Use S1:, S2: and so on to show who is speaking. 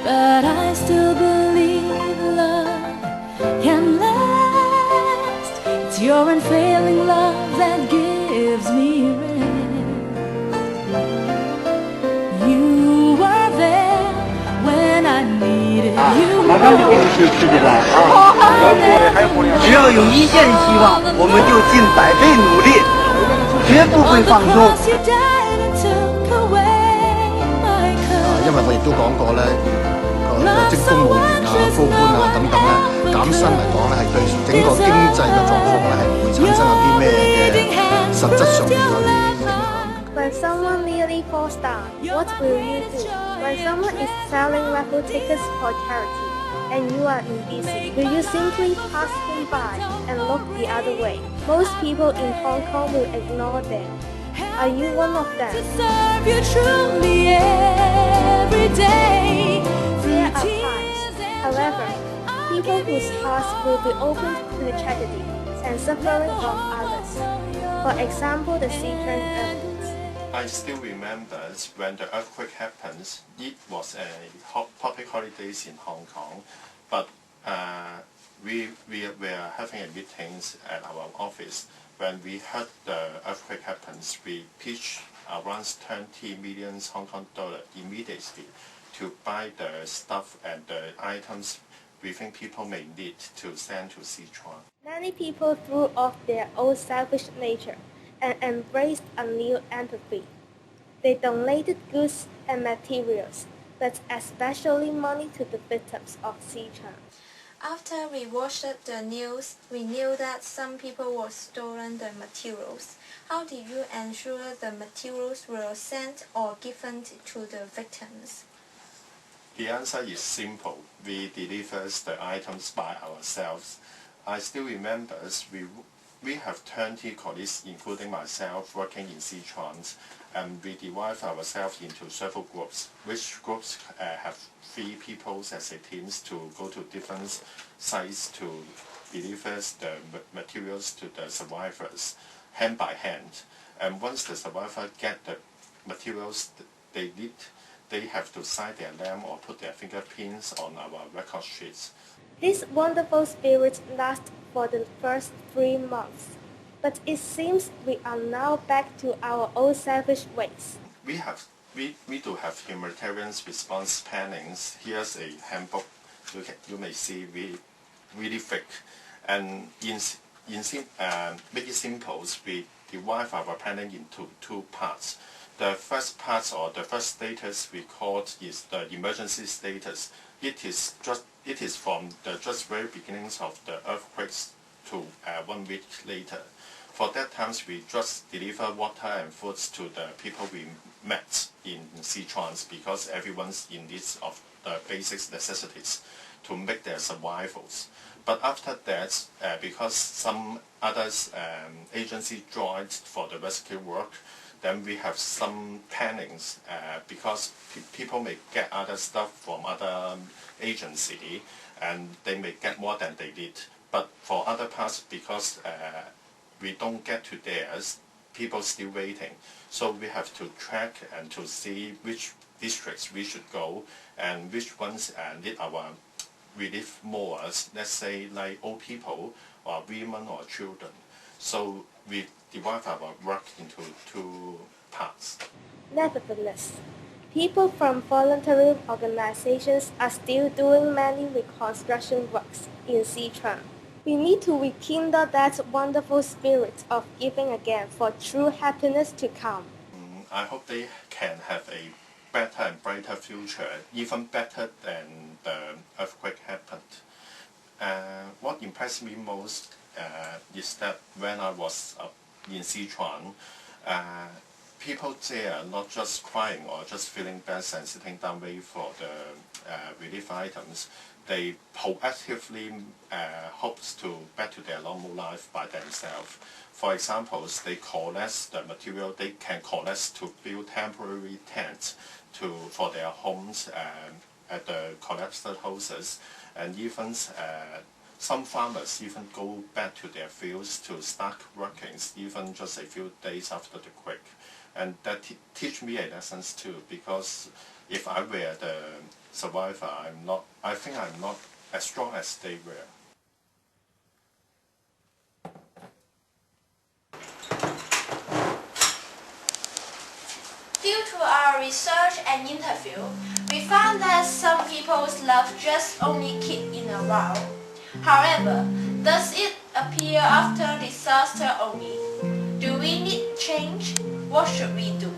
S1: but I still believe love can last. It's your unfailing love that gives me rest. You were there when I needed you most.
S2: 只要有一线希望，我们就尽100倍努力，绝不会放松。
S3: 因為我亦都講過咧，即公務員啊、高官啊等等咧，減薪嚟講咧，係對整個經濟嘅狀況咧係唔會產生有啲咩嘅實質上面嗰啲影響。
S4: When someone nearly falls down, what will you do? When someone is selling raffle tickets for charity and you are in busy, will you simply pass him by and look the other way? Most people in Hong Kong will ignore them. Are you one of them? There are times, however, people whose hearts will be opened to the tragedy and suffering of others. For example, the Szechuan Earthquake.
S5: I still remember when the earthquake happened, it was a public holidays in Hong Kong, but we were having a meetings at our office. When we heard the earthquake happens, we pitched around 20 million Hong Kong dollar immediately to buy the stuff and the items we think people may need to send to Szechuan.
S4: Many people threw off their old selfish nature and embraced a new empathy. They donated goods and materials, but especially money to the victims of Szechuan.
S6: After we watched the news, we knew that some people were stolen the materials. How did you ensure the materials were sent or given to the victims?
S5: The answer is simple. We deliver the items by ourselves. I still remember we have 20 colleagues, including myself, working in Szechuan, and we divide ourselves into several groups, which groups have 3 people as a teams to go to different sites to deliver the materials to the survivors, hand by hand. And once the survivors get the materials they need, they have to sign their name or put their fingerprints on our record sheets.
S4: This wonderful spirit lasts for the first 3 months, but it seems we are now back to our old selfish ways.
S5: We do have humanitarian response plannings. Here's a handbook. You may see really thick. And make it simple, we divide our planning into 2 parts. The first part or the first status we call is the emergency status. It is from the just very beginnings of the earthquakes to 1 week later. For that times we just deliver water and foods to the people we met in Szechuan because everyone's in need of the basic necessities to make their survivals. But after that, because some others agency joined for the rescue work, then we have some plannings because people may get other stuff from other agency and they may get more than they need. But for other parts, because we don't get to theirs, people still waiting. So we have to track and to see which districts we should go and which ones need our relief more. Let's say like old people or women or children. So we divide our work into 2 parts.
S4: Nevertheless, people from voluntary organizations are still doing many reconstruction works in Szechuan. We need to rekindle that wonderful spirit of giving again for true happiness to come.
S5: I hope they can have a better and brighter future, even better than the earthquake happened. What impressed me most is that when I was in Szechuan, people there are not just crying or just feeling bad and sitting down waiting for the relief items. They proactively hope to back to their normal life by themselves. For example, they collect the material they can collect to build temporary tents for their homes at the collapsed houses, and even some farmers even go back to their fields to start working even just a few days after the quake. and that teach me a lessons too. Because if I were the survivor, I think I'm not as strong as they were.
S7: Due to our research and interview, we found that some people's love just only keep in a while. However, does it appear after disaster only? Do we need change? What should we do?